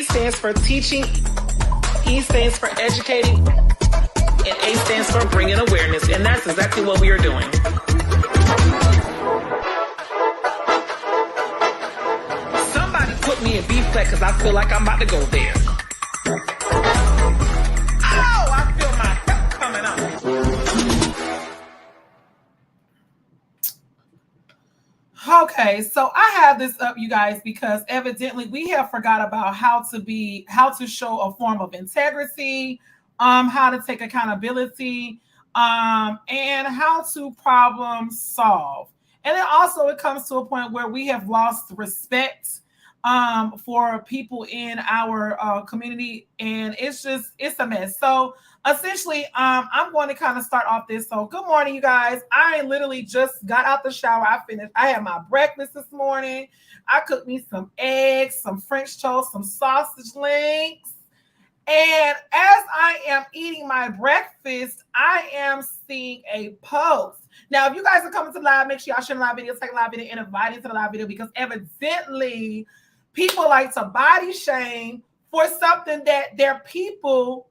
T stands for teaching, E stands for educating, and A stands for bringing awareness. And that's exactly what we are doing. Somebody put me in B flat because I feel like I'm about to go there. Oh, I feel my hip coming up. Okay, so I have this up, you guys, because evidently we have forgot about how to show a form of integrity, how to take accountability, and how to problem solve. And then also it comes to a point where we have lost respect for people in our community, and it's a mess. So essentially, I'm going to kind of start off this. So good morning, you guys. I literally just got out the shower. I had my breakfast this morning. I cooked me some eggs, some French toast, some sausage links. And as I am eating my breakfast, I am seeing a post. Now, if you guys are coming to live, make sure y'all share the live video, take a live video, and invite into the live video, because evidently people like to body shame for something that their people,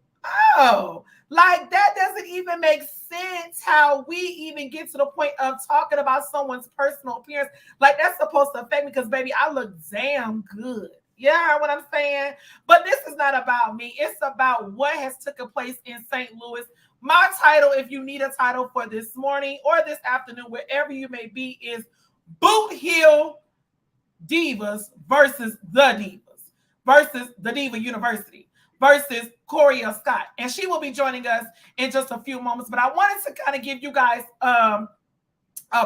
like that doesn't even make sense how we even get to the point of talking about someone's personal appearance. Like that's supposed to affect me because, baby, I look damn good. You know what I'm saying? But this is not about me. It's about what has taken place in St. Louis. My title, if you need a title for this morning or this afternoon, wherever you may be, is BootHeel Divas versus the Diva University versus Coriel Scott. And she will be joining us in just a few moments. But I wanted to kind of give you guys a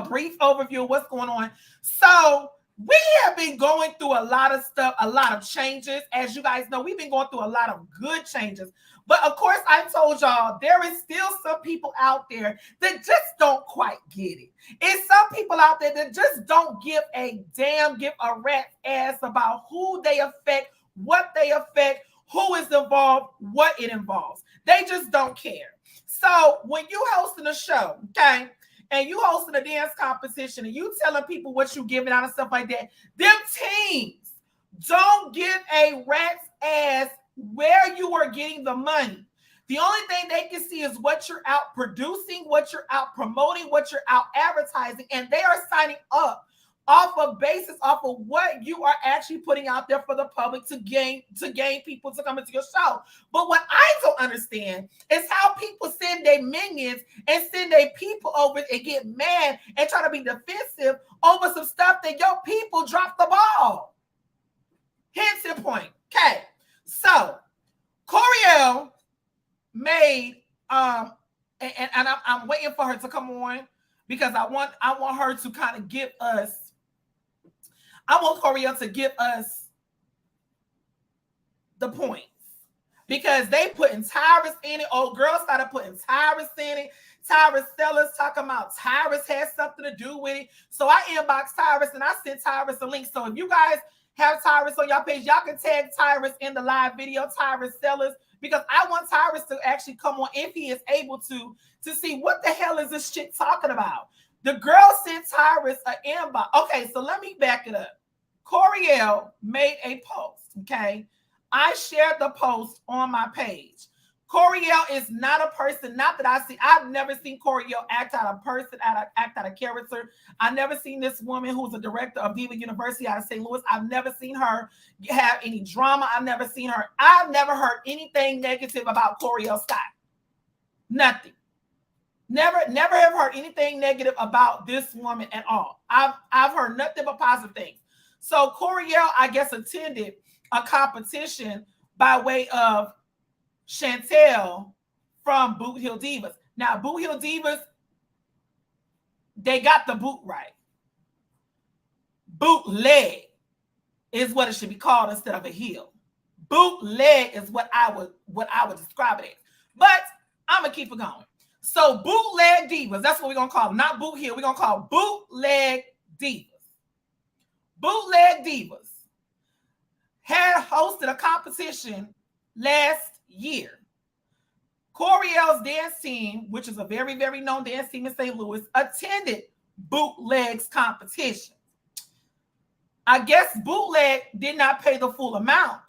brief overview of what's going on. So we have been going through a lot of stuff, a lot of changes. As you guys know, we've been going through a lot of good changes. But of course, I told y'all there is still some people out there that just don't quite get it. It's some people out there that just don't give a rat's ass about who they affect, what they affect, who is involved, what it involves. They just don't care. So when you hosting a show, okay, and you hosting a dance competition and you telling people what you giving out and stuff like that, them teams don't give a rat's ass where you are getting the money. The only thing they can see is what you're out producing, what you're out promoting, what you're out advertising, and they are signing up off of what you are actually putting out there for the public to gain people to come into your show. But what I don't understand is how people send their minions and send their people over and get mad and try to be defensive over some stuff that your people dropped the ball. Hence the point. Okay. So Coriel made and I'm waiting for her to come on because I want her to kind of give us. I want Coriel to give us the points because they putting Tyrus in it. Old girls started putting Tyrus in it. Tyrus sellers talking about Tyrus has something to do with it. So I inboxed Tyrus and I sent Tyrus a link. So if you guys have Tyrus on your page, y'all can tag Tyrus in the live video, Tyrus sellers, because I want Tyrus to actually come on if he is able to see what the hell is this shit talking about. The girl sent Tyrus an inbox. Okay, so let me back it up. Coriel made a post, okay? I shared the post on my page. Coriel is not a person, not that I see. I've never seen Coriel act out of person, act out of character. I've never seen this woman who's a director of Diva University out of St. Louis. I've never seen her have any drama. I've never heard anything negative about Coriel Scott. Nothing. Never have heard anything negative about this woman at all. I've heard nothing but positive things. So Coriel, I guess, attended a competition by way of Chantel from BootHeel Divas. Now, BootHeel Divas, they got the boot right. Bootleg is what it should be called instead of a heel. Bootleg is what I would describe it as. But I'm gonna keep it going. So bootleg divas, that's what we're gonna call them. Not BootHeel, we're gonna call bootleg divas. Bootleg divas had hosted a competition last year. Coriel's dance team, which is a very, very known dance team in St. Louis, attended Bootleg's competition. I guess Bootleg did not pay the full amount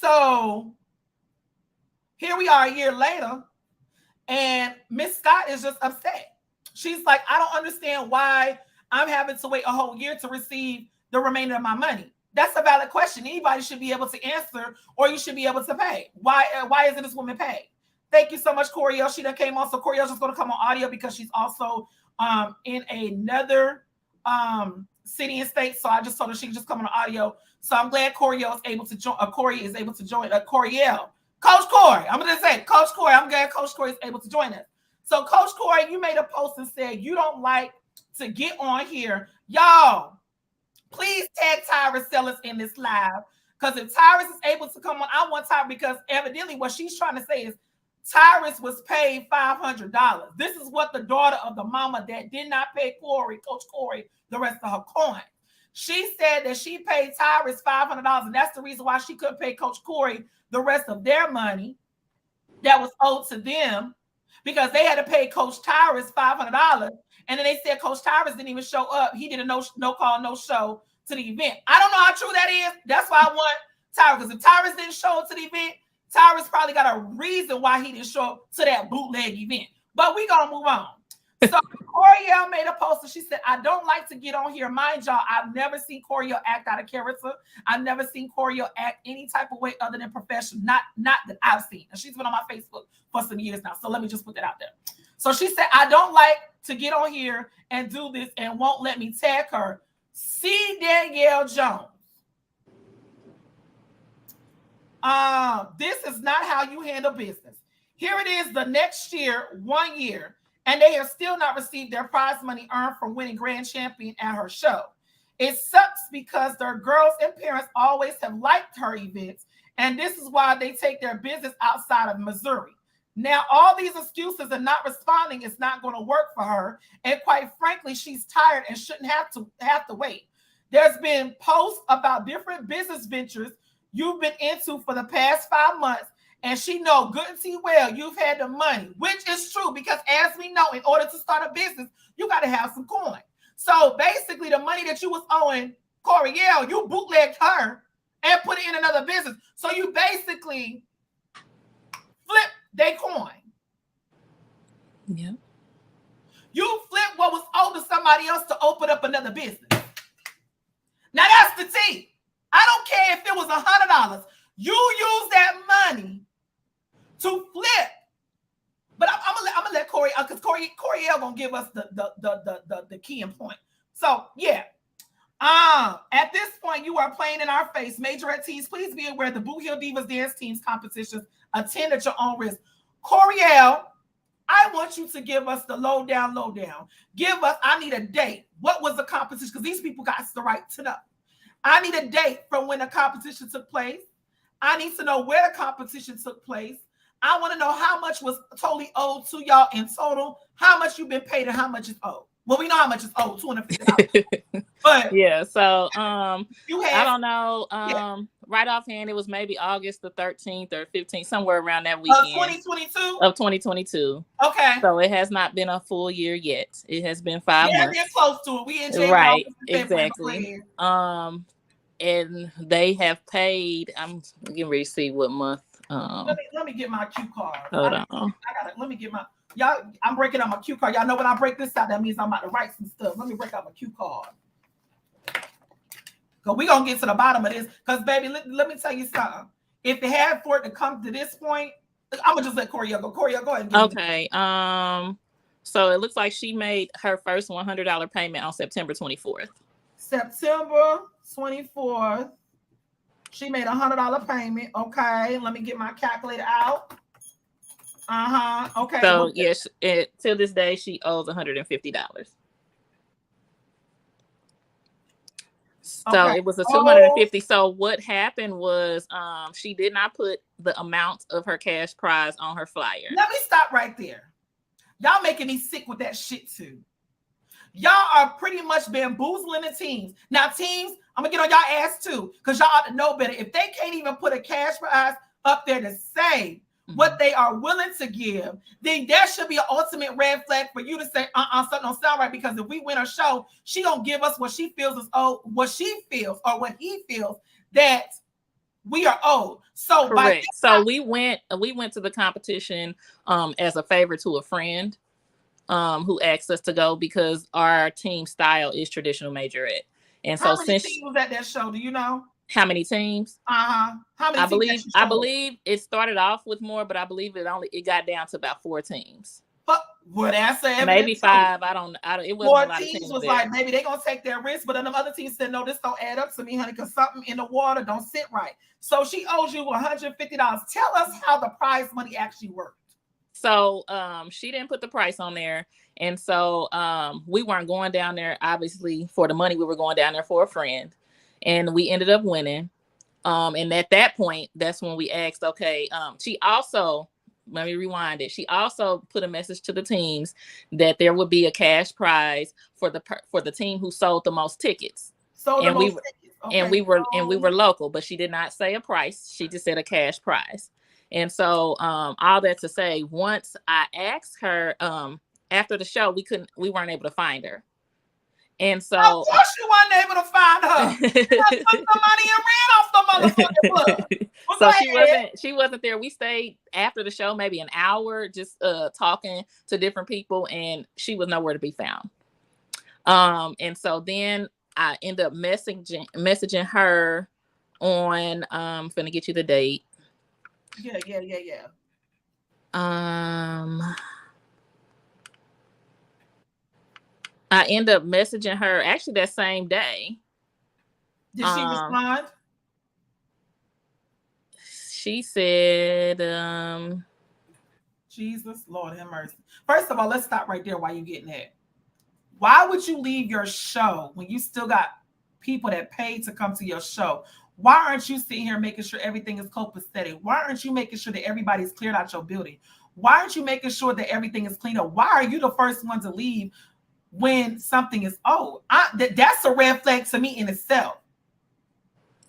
So here we are a year later, and Miss Scott is just upset. She's like, I don't understand why I'm having to wait a whole year to receive the remainder of my money. That's a valid question. Anybody should be able to answer, or you should be able to pay. Why isn't this woman paid? Thank you so much, Coriel. She done came on. So Coriel's just going to come on audio because she's also in another city and state. So I just told her she can just come on audio. So I'm glad Coriel is able to join. Corey is able to join. Coriel, Coach Corey. I'm going to say Coach Corey. I'm glad Coach Corey is able to join us. So Coach Corey, you made a post and said you don't like to get on here, y'all. Please tag Tyrus Sellers in this live, because if Tyrus is able to come on, I want Tyrus, because evidently what she's trying to say is Tyrus was paid $500. This is what the daughter of the mama that did not pay Corey, Coach Corey, the rest of her coin. She said that she paid Tyrus $500, and that's the reason why she couldn't pay Coach Corey the rest of their money that was owed to them, because they had to pay Coach Tyrus $500. And then they said Coach Tyrus didn't even show up. He did a no call, no show to the event. I don't know how true that is. That's why I want Tyrus, because if Tyrus didn't show up to the event, Tyrus probably got a reason why he didn't show up to that bootleg event. But we gonna move on. So Coriel made a post and she said, I don't like to get on here. Mind y'all, I've never seen Coriel act out of character. I've never seen Coriel act any type of way other than professional. Not that I've seen. And she's been on my Facebook for some years now. So let me just put that out there. So she said, I don't like to get on here and do this and won't let me tag her. See Danielle Jones. This is not how you handle business. Here it is the next year, 1 year, and they have still not received their prize money earned from winning grand champion at her show. It sucks because their girls and parents always have liked her events, and this is why they take their business outside of Missouri. Now, all these excuses and not responding is not going to work for her, and quite frankly, she's tired and shouldn't have to wait. There's been posts about different business ventures you've been into for the past 5 months, and she know good and see well you've had the money, which is true, because as we know, in order to start a business, you got to have some coin. So basically, the money that you was owing Coriel, you bootlegged her and put it in another business. So you basically flip their coin. Yeah. You flip what was owed to somebody else to open up another business. Now that's the tea. I don't care if it was $100. You use that money to flip. But I'm gonna let Corey, because Coriel gonna give us the key and point. So yeah. At this point, you are playing in our face. Majorette teams, please be aware the BootHeel Divas dance teams competitions attend at your own risk. Coriel, I want you to give us the lowdown. Give us, I need a date. What was the competition? Because these people got the right to know. I need a date from when the competition took place. I need to know where the competition took place. I want to know how much was totally owed to y'all in total, how much you've been paid, and how much is owed. Well, we know how much is owed, $250. But yeah, so I don't know. Right offhand, it was maybe August the 13th or 15th, somewhere around that weekend. Of 2022. Okay. So it has not been a full year yet. It has been 5 months. They're close to it. We in January. Right, exactly. And they have paid. I'm getting ready to see what month. Let me get my cue card. Hold on. Let me get my. Y'all, I'm breaking out my cue card. Y'all know when I break this out, that means I'm about to write some stuff. Let me break out my cue card. Because we're going to get to the bottom of this. Because, baby, let me tell you something. If it had for it to come to this point, I'm going to just let Coriel go. Coriel, go ahead. Okay. So it looks like she made her first $100 payment on September 24th. September 24th. She made a $100 payment. Okay. Let me get my calculator out. Okay. So yes, till this day she owes $150. So it was a $250. So what happened was she did not put the amount of her cash prize on her flyer. Let me stop right there. Y'all making me sick with that shit too. Y'all are pretty much bamboozling the teams. Now, teams, I'm gonna get on y'all ass too, because y'all ought to know better. If they can't even put a cash prize up there to say what they are willing to give, then that should be an ultimate red flag for you to say, something don't sound right. Because if we win a show, she gonna give us what she feels is what she feels or what he feels that We are old. So correct. So we went to the competition as a favor to a friend who asked us to go because our team style is traditional majorette. And how many teams was at that show? Do you know? How many teams? How many teams? I believe it started off with more, but I believe it got down to about 4 teams. What I said, maybe 5. I don't. It wasn't 4 teams was there. Like maybe they gonna take their risk, but then the other team said no, this don't add up to me, honey, because something in the water don't sit right. So she owes you $150. Tell us how the prize money actually worked. So she didn't put the price on there, and so we weren't going down there obviously for the money. We were going down there for a friend, and we ended up winning. And at that point, that's when we asked, okay. She also. Let me rewind it. She also put a message to the teams that there would be a cash prize for the team who sold the most tickets. And we were local, but she did not say a price. She just said a cash prize. And so all that to say, once I asked her after the show, we weren't able to find her. And so of course you weren't able to find her. She took the money and ran off the motherfucking club. So she wasn't there. We stayed after the show maybe an hour just talking to different people, and she was nowhere to be found. And so then I ended up messaging her on I'm finna get you the date. Yeah. I ended up messaging her actually that same day. Did she respond? She said, Jesus, Lord have mercy. First of all, let's stop right there while you're getting that. Why would you leave your show when you still got people that paid to come to your show? Why aren't you sitting here making sure everything is copacetic? Why aren't you making sure that everybody's cleared out your building? Why aren't you making sure that everything is cleaned up? Why are you the first one to leave when something is old? That's a red flag to me in itself.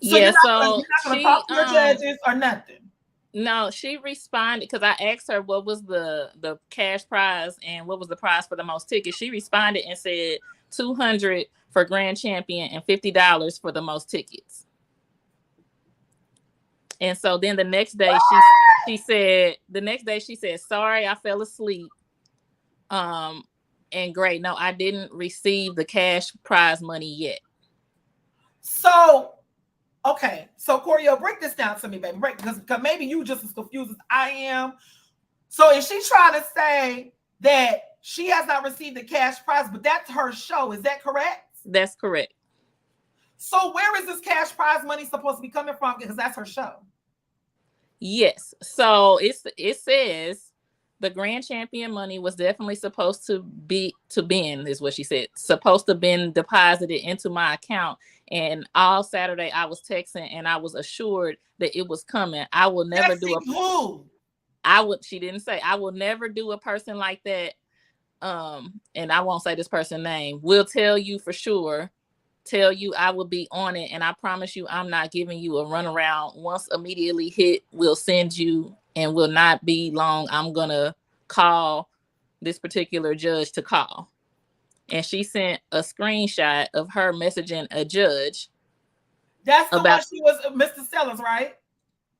So yeah, you're not gonna talk to your judges or nothing. No, she responded because I asked her what was the cash prize and what was the prize for the most tickets. She responded and said $200 for grand champion and $50 for the most tickets. And so then the next day she said, sorry, I fell asleep. And great. No, I didn't receive the cash prize money yet. So, okay. So, Corio, break this down to me, baby. Because maybe you just as confused as I am. So, is she trying to say that she has not received the cash prize, but that's her show? Is that correct? That's correct. So, where is this cash prize money supposed to be coming from? Because that's her show. Yes. So, it says the grand champion money was definitely supposed to been, is what she said, supposed to been deposited into my account. And all Saturday I was texting and I was assured that it was coming. I will never do she didn't say, I will never do a person like that. And I won't say this person's name. Will tell you for sure, tell you I will be on it. And I promise you, I'm not giving you a runaround. Once immediately hit, we'll send you and will not be long. I'm going to call this particular judge to call. And she sent a screenshot of her messaging a judge. That's the one she was Mr. Sellers, right?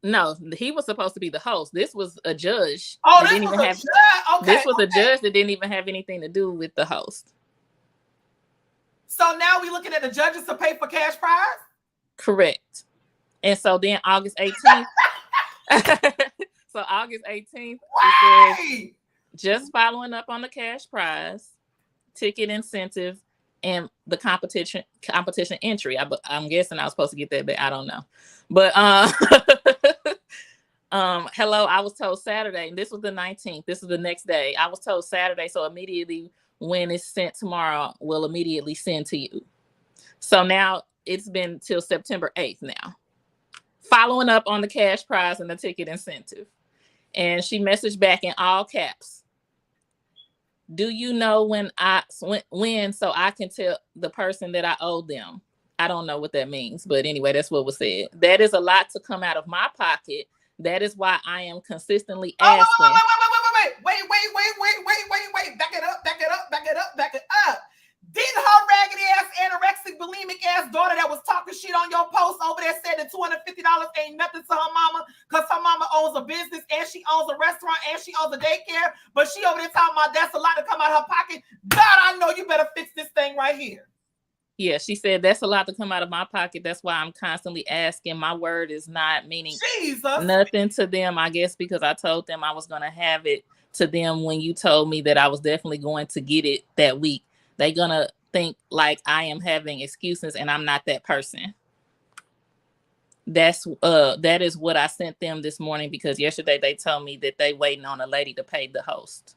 No, he was supposed to be the host. This was a judge. Oh, this was a judge? Okay. This was a judge that didn't even have anything to do with the host. So now we're looking at the judges to pay for cash prize? Correct. And so then August 18th. So August 18th, it says, just following up on the cash prize, ticket incentive, and the competition entry. I'm guessing I was supposed to get that, but I don't know. But hello, I was told Saturday, and this was the 19th. This is the next day. I was told Saturday, so immediately when it's sent tomorrow, we'll immediately send to you. So now it's been till September 8th now. Following up on the cash prize and the ticket incentive. And she messaged back in all caps. Do you know when so I can tell the person that I owe them? I don't know what that means, but anyway, that's what was said. That is a lot to come out of my pocket. That is why I am consistently asking. Wait. Back it up. Didn't her raggedy ass, anorexic, bulimic ass daughter that was talking shit on your post over there said the $250 ain't nothing to her mama because her mama owns a business and she owns a restaurant and she owns a daycare, but she over there talking about that's a lot to come out of her pocket. God, I know you better fix this thing right here. Yeah, she said that's a lot to come out of my pocket. That's why I'm constantly asking. My word is not meaning nothing to them, I guess, because I told them I was going to have it to them when you told me that I was definitely going to get it that week. They're going to think like I am having excuses and I'm not that person. That is what I sent them this morning because yesterday they told me that they waiting on a lady to pay the host.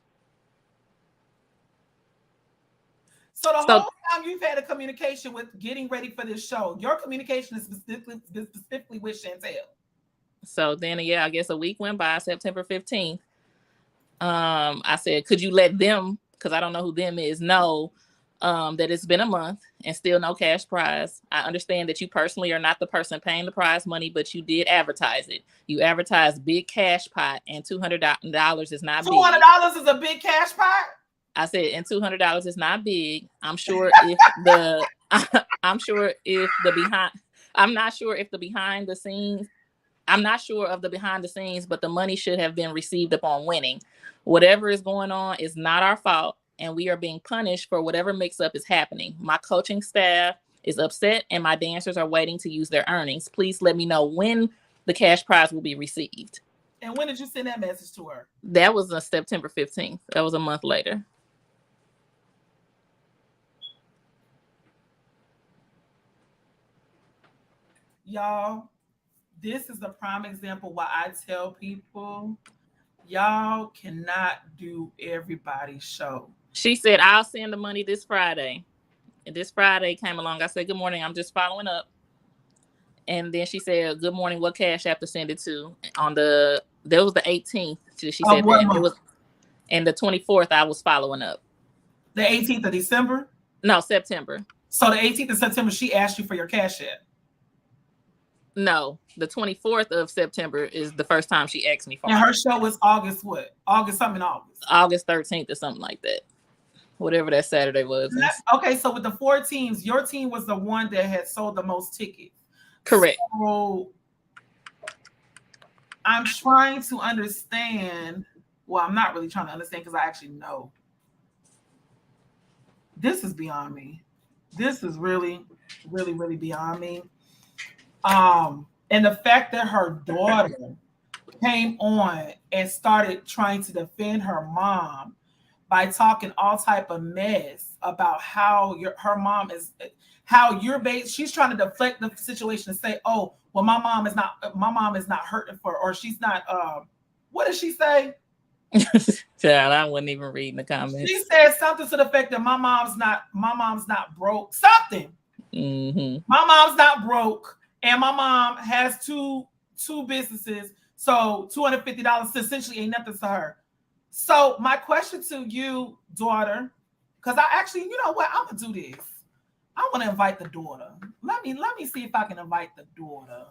So the whole time you've had a communication with getting ready for this show, your communication is specifically with Chantel. So then, yeah, I guess a week went by, September 15th. I said, could you let them, because I don't know who them is, know that it's been a month and still no cash prize. I understand that you personally are not the person paying the prize money, but you did advertise it. You advertised big cash pot and $200 is not big. $200 is a big cash pot? I said, and $200 is not big. I'm sure if I'm not sure of the behind the scenes, but the money should have been received upon winning. Whatever is going on is not our fault, and we are being punished for whatever mix-up is happening. My coaching staff is upset, and my dancers are waiting to use their earnings. Please let me know when the cash prize will be received. And when did you send that message to her? That was on September 15th. That was a month later. Y'all, this is a prime example why I tell people, y'all cannot do everybody's show. She said, I'll send the money this Friday. And this Friday came along. I said, good morning. I'm just following up. And then she said, good morning. What cash app to send it to? That was the 18th. She said that. It was, and the 24th, I was following up. The 18th of December? No, September. So the 18th of September, she asked you for your cash app? No, the 24th of September is the first time she asked me for. And her show was August what? August 13th or something like that. Whatever that Saturday was. Okay, so with the 4 teams, your team was the one that had sold the most tickets. Correct. So I'm trying to understand. Well, I'm not really trying to understand because I actually know. This is beyond me. This is really, really, really beyond me. And the fact that her daughter came on and started trying to defend her mom by talking all type of mess about how her mom is, how you're based. She's trying to deflect the situation and say, "Oh, well, my mom is not hurting for, or she's not." What did she say? Child, I wasn't even reading the comments. She said something to the effect that my mom's not broke. Something. Mm-hmm. My mom's not broke. And my mom has two businesses, so $250 essentially ain't nothing to her. So my question to you, daughter, because I actually, you know what, I'm gonna do this. I want to invite the daughter. Let me see if I can invite the daughter.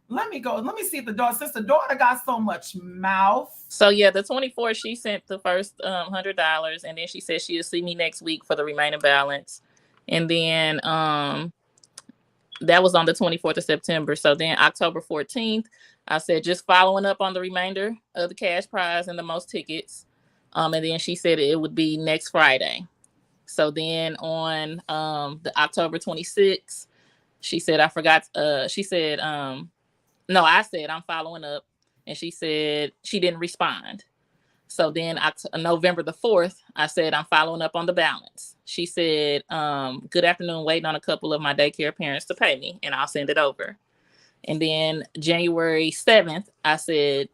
Let me see if the daughter, since the daughter got so much mouth. So yeah, the 24th, she sent the first $100, and then she said she'll see me next week for the remaining balance, and then that was on the 24th of September. So then October 14th, I said, just following up on the remainder of the cash prize and the most tickets. And then she said it would be next Friday. So then on the October 26th, she said, I forgot. She said, no, I said, I'm following up. And she said she didn't respond. So then November the 4th, I said, I'm following up on the balance. She said, good afternoon, waiting on a couple of my daycare parents to pay me, and I'll send it over. And then January 7th, I said,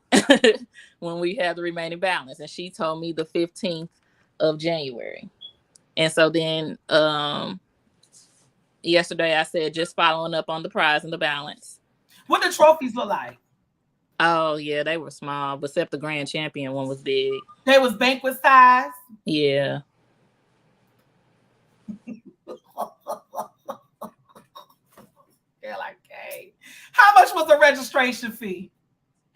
when we have the remaining balance. And she told me the 15th of January. And so then yesterday, I said, just following up on the prize and the balance. What the trophies look like? Oh, yeah, they were small, but except the grand champion one was big. They was banquet size? Yeah. They're like, hey. How much was the registration fee?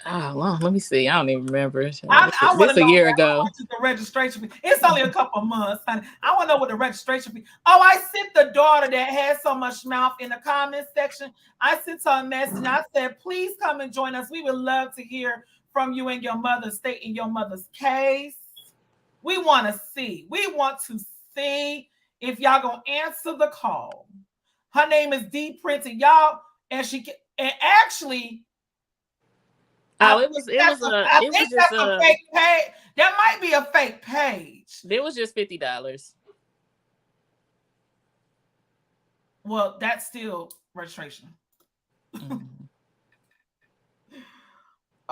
Oh, well, let me see. I don't even remember. I want This to a know year how ago. much is the registration fee. It's only a couple months, honey. I want to know what the registration fee. Oh, I sent the daughter that has so much mouth in the comments section. I sent her a message. And I said, please come and join us. We would love to hear from you and your mother, state in your mother's case. We want to see. We want to see if y'all gonna answer the call. Her name is D Printed, y'all, and actually. It was just a fake page. That might be a fake page. It was just $50. Well, that's still registration. Mm-hmm.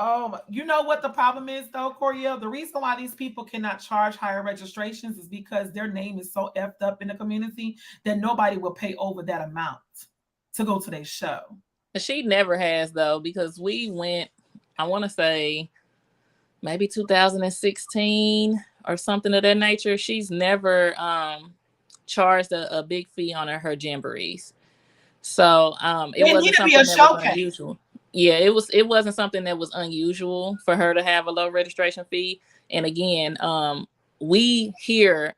Oh, you know what the problem is though, Coriel? The reason why these people cannot charge higher registrations is because their name is so effed up in the community that nobody will pay over that amount to go to their show. She never has though, because we went, I want to say maybe 2016 or something of that nature. She's never charged a big fee on her jamborees. So it wasn't something that was unusual. Yeah, it wasn't something that was unusual for her to have a low registration fee. And again, we here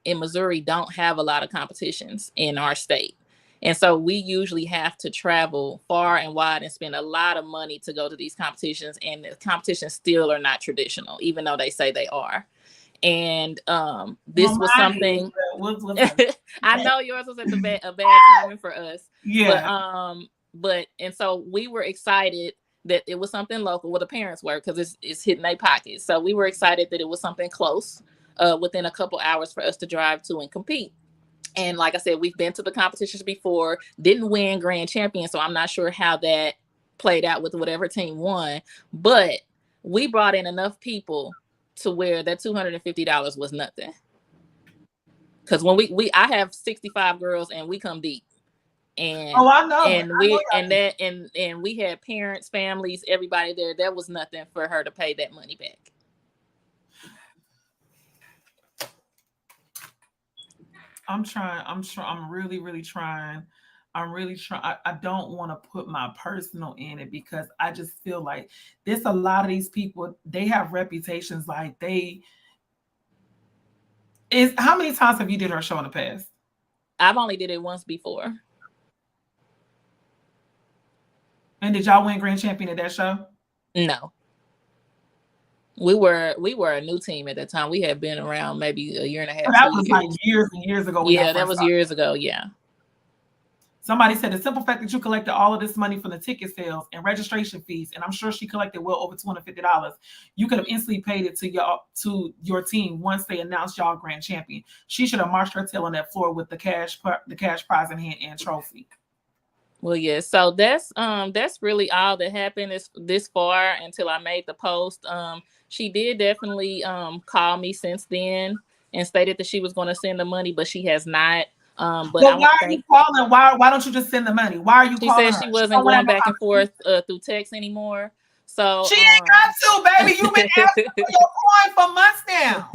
in Missouri don't have a lot of competitions in our state. And so we usually have to travel far and wide and spend a lot of money to go to these competitions. And the competitions still are not traditional, even though they say they are. And this was something I know yours was at a bad timing for us. Yeah. But and so we were excited that it was something local. Well, the parents were, because it's hitting their pockets. So we were excited that it was something close, within a couple hours for us to drive to and compete. And like I said, we've been to the competitions before, didn't win grand champion. So I'm not sure how that played out with whatever team won, but we brought in enough people to where that $250 was nothing. Because when I have 65 girls and we come deep. And I know. And we had parents, families, everybody there. That was nothing for her to pay that money back. I'm really, really trying. I don't want to put my personal in it because I just feel like there's a lot of these people, they have reputations like how many times have you did her show in the past? I've only did it once before. And did y'all win grand champion at that show? No. We were a new team at that time. We had been around maybe a year and a half. That was like years and years ago. Yeah, that was years ago. Yeah. Somebody said the simple fact that you collected all of this money from the ticket sales and registration fees, and I'm sure she collected well over $250. You could have instantly paid it to your team once they announced y'all grand champion. She should have marched her tail on that floor with the cash prize in hand and trophy. Well, yeah. So that's really all that happened this far until I made the post. She did definitely call me since then and stated that she was going to send the money, but she has not. But why are you calling? Why don't you just send the money? Why are you calling? She said she wasn't going back and forth through text anymore. So she ain't got to, baby. You've been asking for your coin for months now.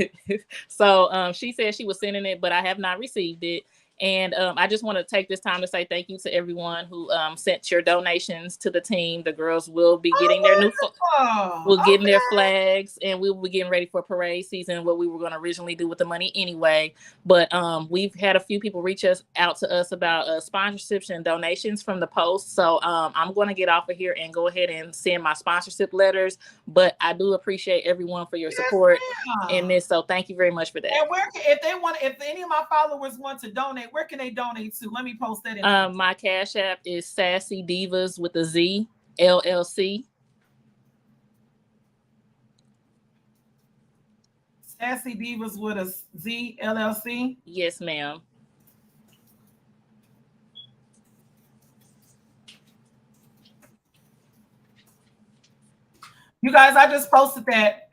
So she said she was sending it, but I have not received it. And I just want to take this time to say thank you to everyone who sent your donations to the team. The girls will be getting their their flags, and we will be getting ready for parade season, what we were going to originally do with the money anyway. But we've had a few people reach out to us about sponsorships and donations from the post. So I'm going to get off of here and go ahead and send my sponsorship letters. But I do appreciate everyone for your support in this. So thank you very much for that. And if any of my followers want to donate, where can they donate to? Let me post that in. My Cash App is Sassy Divas with a Z, LLC. Sassy Divas with a Z, LLC? Yes, ma'am. You guys, I just posted that.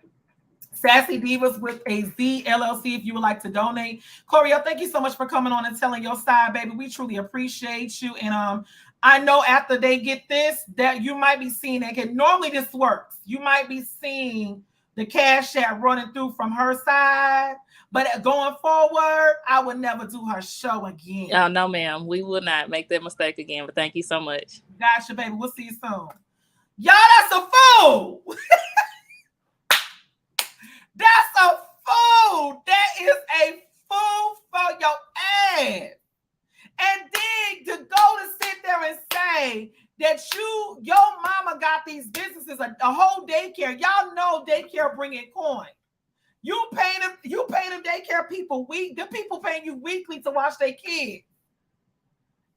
Sassy Divas with a Z LLC if you would like to donate. Coriel, thank you so much for coming on and telling your side, baby. We truly appreciate you. And I know after they get this, that you might be seeing that. Normally this works. You might be seeing the Cash App running through from her side. But going forward, I would never do her show again. Oh, no, ma'am. We will not make that mistake again. But thank you so much. Gotcha, baby. We'll see you soon. Y'all, that's a fool. That's a fool. That is a fool for your ass. And then to go to sit there and say that your mama got these businesses, a whole daycare. Y'all know daycare bringing coin. You pay them daycare people the people paying you weekly to watch their kids.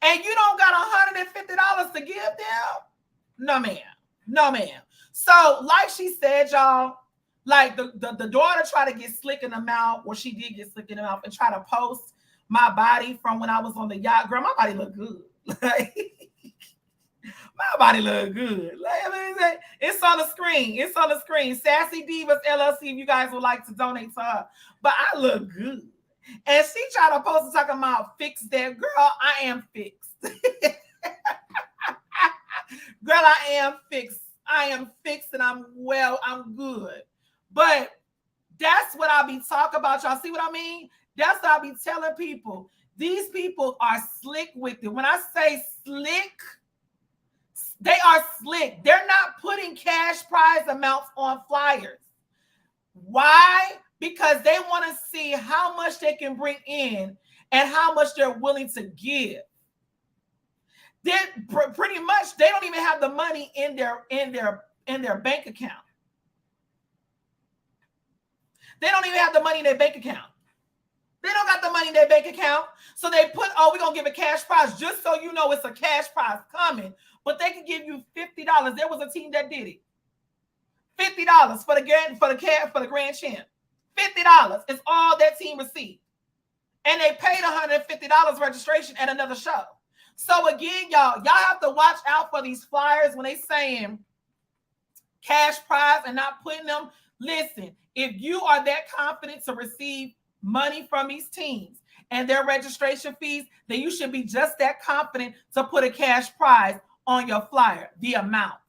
And you don't got $150 to give them? No, ma'am. No, ma'am. So, like she said, y'all, like the daughter tried to get slick in the mouth, or she did get slick in the mouth, and try to post my body from when I was on the yacht. Girl, my body look good. Like, my body look good. Like, I mean, it's on the screen. It's on the screen. Sassy Divas LLC, if you guys would like to donate to her. But I look good. And she tried to post talking about fix that. Girl, I am fixed. Girl, I am fixed. I am fixed and I'm well. I'm good. But that's what I'll be talking about. Y'all see what I mean? That's what I'll be telling people. These people are slick with it. When I say slick, they are slick. They're not putting cash prize amounts on flyers. Why? Because they want to see how much they can bring in and how much they're willing to give. Then pretty much they don't even have the money in their bank account. They don't even have the money in their bank account. They don't got the money in their bank account. So they put, we're going to give a cash prize just so you know it's a cash prize coming. But they can give you $50. There was a team that did it. $50 for the grand champ. $50 is all that team received. And they paid $150 registration at another show. So again, y'all have to watch out for these flyers when they saying cash prize and not putting them. Listen, if you are that confident to receive money from these teams and their registration fees, then you should be just that confident to put a cash prize on your flyer, the amount,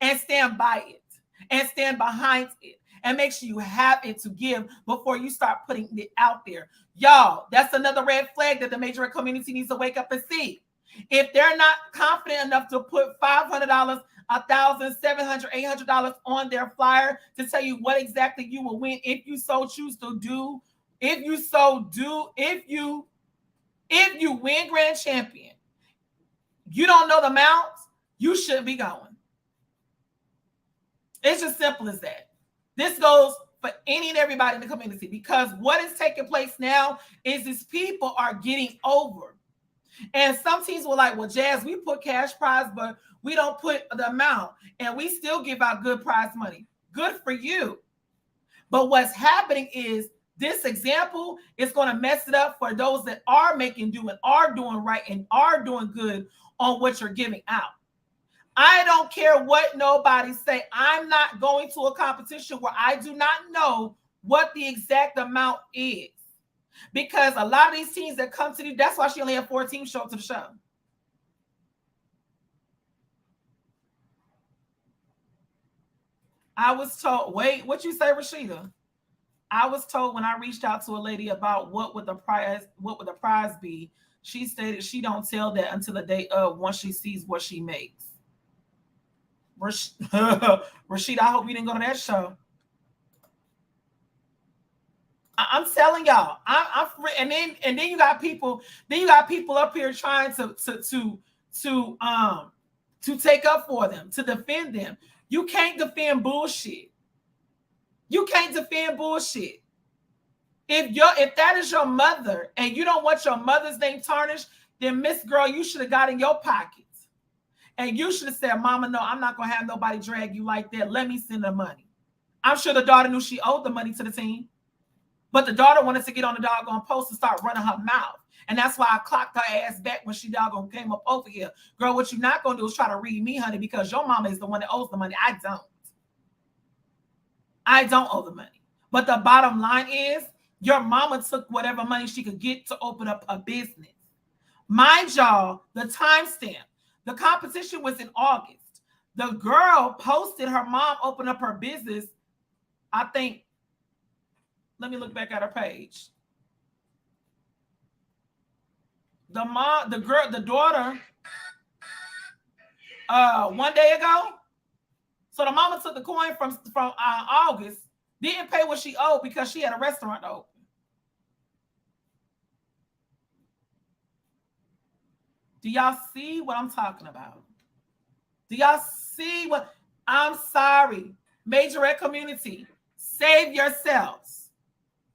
and stand by it and stand behind it and make sure you have it to give before you start putting it out there. Y'all, that's another red flag that the Majorette community needs to wake up and see. If they're not confident enough to put $500, $1,000, $700, $800 on their flyer to tell you what exactly you will win, if you so choose to do, if you win grand champion, you don't know the amounts, you should be going. It's just simple as that. This goes for any and everybody in the community, because what is taking place now is these people are getting over. And some teams were like, well, Jazz, we put cash prize, but we don't put the amount, and we still give out good prize money. Good for you. But what's happening is this example is going to mess it up for those that are making do and are doing right and are doing good on what you're giving out. I don't care what nobody say. I'm not going to a competition where I do not know what the exact amount is. Because a lot of these teams that come to you, that's why she only had 4 teams show up to the show. I was told, wait, what you say, Rashida? I was told when I reached out to a lady about what would the prize be, she stated she don't tell that until the day of, once she sees what she makes. Rashida, I hope you didn't go to that show. I'm telling y'all, and then you got people up here trying to take up for them, to defend them. You can't defend bullshit. You can't defend bullshit. If that is your mother and you don't want your mother's name tarnished, then Miss Girl, you should have got in your pockets. And you should have said, Mama, no, I'm not going to have nobody drag you like that. Let me send the money. I'm sure the daughter knew she owed the money to the team. But the daughter wanted to get on the doggone post and start running her mouth. And that's why I clocked her ass back when she doggone came up over here. Girl, what you're not going to do is try to read me, honey, because your mama is the one that owes the money. I don't owe the money. But the bottom line is, your mama took whatever money she could get to open up a business. Mind y'all, the timestamp. The competition was in August. The girl posted her mom opened up her business, I think. Let me look back at her page. The daughter, 1 day ago, So the mama took the coin from August, didn't pay what she owed because she had a restaurant to open. Do y'all see what I'm talking about? Do y'all see what? I'm sorry. Majorette community, save yourselves.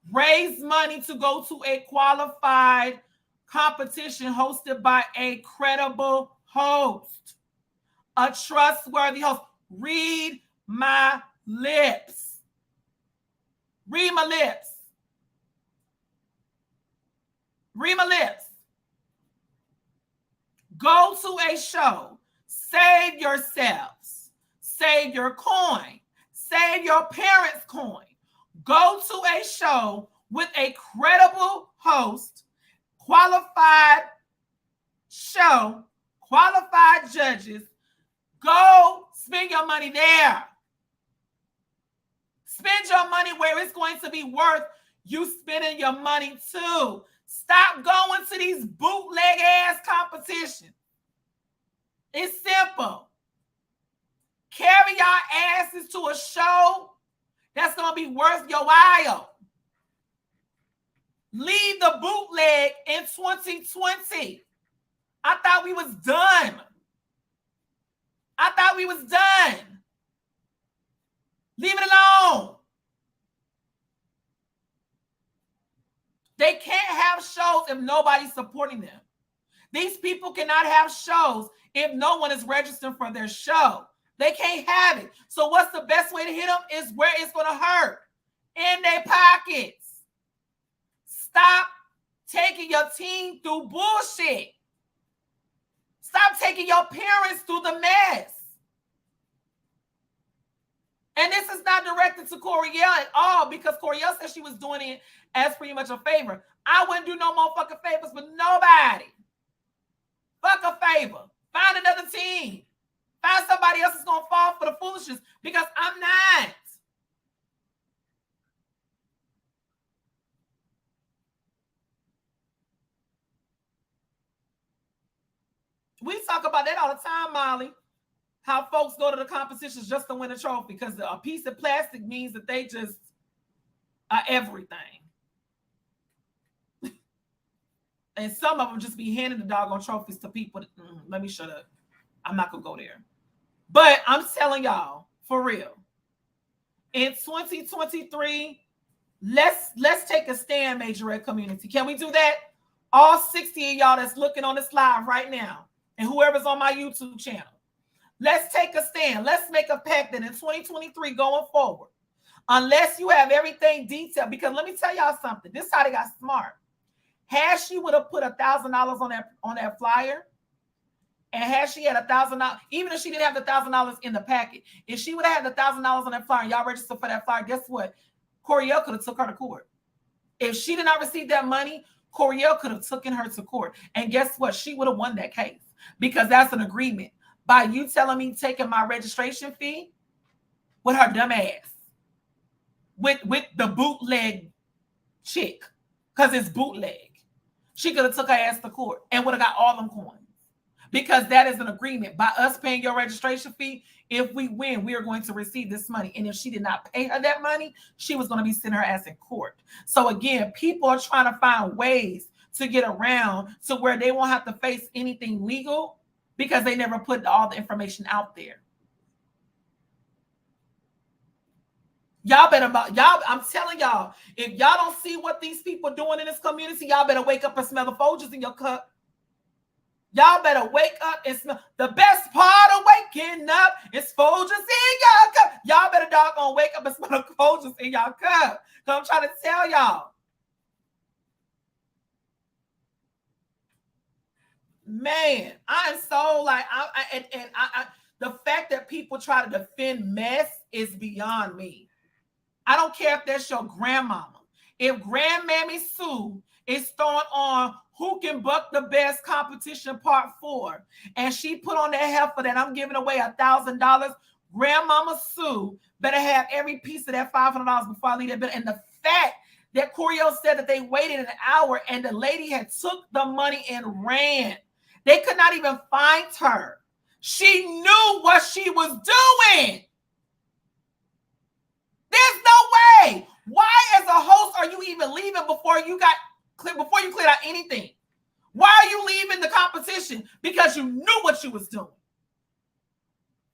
Raise money to go to a qualified competition hosted by a credible host, a trustworthy host. Read my lips. Read my lips. Read my lips. Go to a show. Save yourselves. Save your coin. Save your parents' coin. Go to a show with a credible host, qualified show, qualified judges. Go spend your money there. Spend your money where it's going to be worth you spending your money too. Stop going to these bootleg ass competitions. It's simple. Carry your asses to a show that's going to be worth your while. Leave the bootleg in 2020. I thought we was done. I thought we was done. Leave it alone. They can't have shows if nobody's supporting them. These people cannot have shows if no one is registering for their show. They can't have it. So what's the best way to hit them is where it's going to hurt. In their pockets. Stop taking your team through bullshit. Stop taking your parents through the mess. And this is not directed to Coriel at all because Coriel said she was doing it as pretty much a favor. I wouldn't do no more fucking favors with nobody. Fuck a favor. Find another team. Find somebody else that's going to fall for the foolishness because I'm not. We talk about that all the time, Molly. How folks go to the competitions just to win a trophy because a piece of plastic means that they just are everything. And some of them just be handing the doggone trophies to people. Let me shut up. I'm not going to go there. But I'm telling y'all, for real, in 2023, let's take a stand, Majorette community. Can we do that? All 60 of y'all that's looking on this live right now, and whoever's on my YouTube channel, let's take a stand. Let's make a pact that in 2023 going forward, unless you have everything detailed, because let me tell y'all something. This is how they got smart. Had she would have put $1,000 on that flyer, and had she had $1,000, even if she didn't have the $1,000 in the packet, if she would have had the $1,000 on that flyer and y'all registered for that flyer, guess what? Coriel could have took her to court. If she did not receive that money, Coriel could have taken her to court. And guess what? She would have won that case because that's an agreement. By you telling me taking my registration fee with her dumb ass, with the bootleg chick, because it's bootleg. She could have took her ass to court and would have got all them coins. Because that is an agreement. By us paying your registration fee, if we win, we are going to receive this money. And if she did not pay her that money, she was going to be sending her ass in court. So again, people are trying to find ways to get around to where they won't have to face anything legal because they never put all the information out there. Y'all better, I'm telling y'all, if y'all don't see what these people are doing in this community, y'all better wake up and smell the Folgers in your cup. Y'all better wake up and smell. The best part of waking up is Folgers in your cup. Y'all better doggone wake up and smell the Folgers in your cup. Because I'm trying to tell y'all. Man, I'm so like, the fact that people try to defend mess is beyond me. I don't care if that's your grandmama. If Grandmammy Sue is throwing on Who Can Buck the Best competition part 4, and she put on that heifer that I'm giving away $1,000, Grandmama Sue better have every piece of that $500 before I leave that bill. And the fact that Coriel said that they waited an hour and the lady had took the money and ran. They could not even find her. She knew what she was doing. There's no way. Why, as a host, are you even leaving before you cleared out anything? Why are you leaving the competition? Because you knew what you was doing.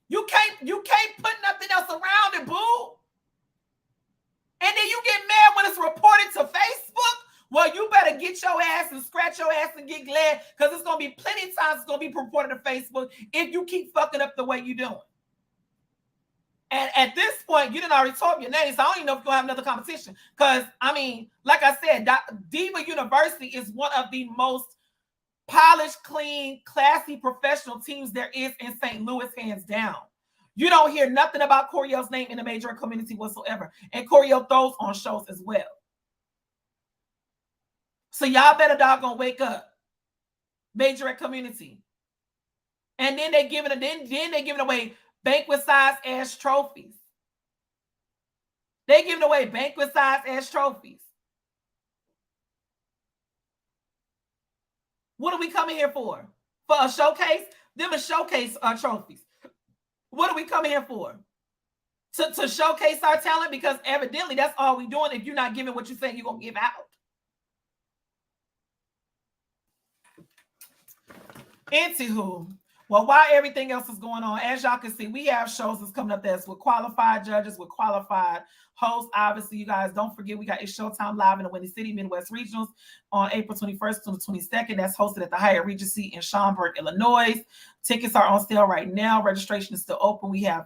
You can't put nothing else around it, boo. And then you get mad when it's reported to Facebook. Well, you better get your ass and scratch your ass and get glad, because it's going to be plenty of times it's going to be reported to Facebook if you keep fucking up the way you're doing. And at this point, you didn't already told your name, so I don't even know if you're going to have another competition. Because, I mean, like I said, Diva University is one of the most polished, clean, classy, professional teams there is in St. Louis, hands down. You don't hear nothing about Coriel's name in the Majorette community whatsoever. And Coriel throws on shows as well. So y'all better doggone wake up, Majorette community. And then they giving away banquet size ass trophies. They giving away banquet size ass trophies. What are we coming here for? For a showcase? Them a showcase trophies. What are we coming here for? To showcase our talent? Because evidently that's all we're doing if you're not giving what you think you're going to give out. Anywho, well, while everything else is going on, as y'all can see, we have shows that's coming up that's with qualified judges, with qualified hosts. Obviously, you guys don't forget, we got It's Showtime Live in the Windy City Midwest Regionals on April 21st to the 22nd. That's hosted at the Hyatt Regency in Schaumburg, Illinois. Tickets are on sale right now. Registration is still open. We have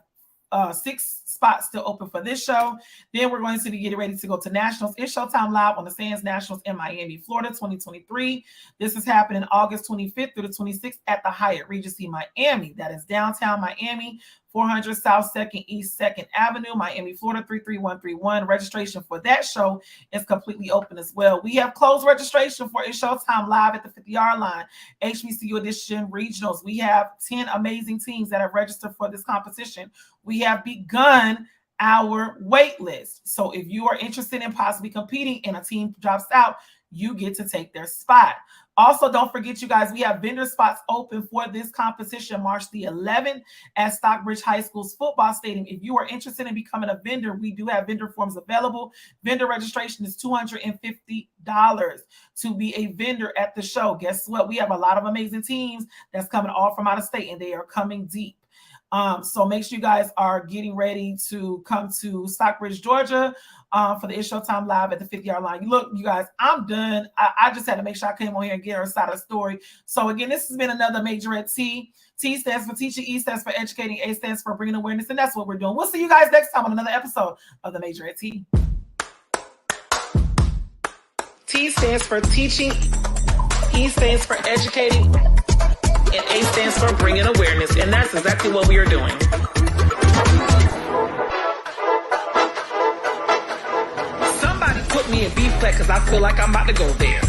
6 spots still open for this show. Then we're going to be getting ready to go to Nationals. It's Showtime Live on the Sands Nationals in Miami, Florida, 2023. This is happening August 25th through the 26th at the Hyatt Regency, Miami. That is downtown Miami, 400 South 2nd East 2nd Avenue, Miami, Florida, 33131. Registration for that show is completely open as well. We have closed registration for It's Showtime Live at the 50-yard line, HBCU Edition Regionals. We have 10 amazing teams that have registered for this competition. We have begun our wait list. So if you are interested in possibly competing and a team drops out, you get to take their spot. Also, don't forget, you guys, we have vendor spots open for this competition March the 11th at Stockbridge High School's football stadium. If you are interested in becoming a vendor, we do have vendor forms available. Vendor registration is $250 to be a vendor at the show. Guess what? We have a lot of amazing teams that's coming all from out of state, and they are coming deep. So make sure you guys are getting ready to come to Stockbridge, Georgia for the It's Showtime Live at the 50-yard line. Look, you guys, I'm done. I just had to make sure I came on here and get our side of the story. So again, this has been another Majorette T. T stands for teaching, E stands for educating, A stands for bringing awareness, and that's what we're doing. We'll see you guys next time on another episode of the Majorette T. T stands for teaching, E stands for educating, and A stands for bringing awareness, and that's exactly what we are doing. Somebody put me in beef flat because I feel like I'm about to go there.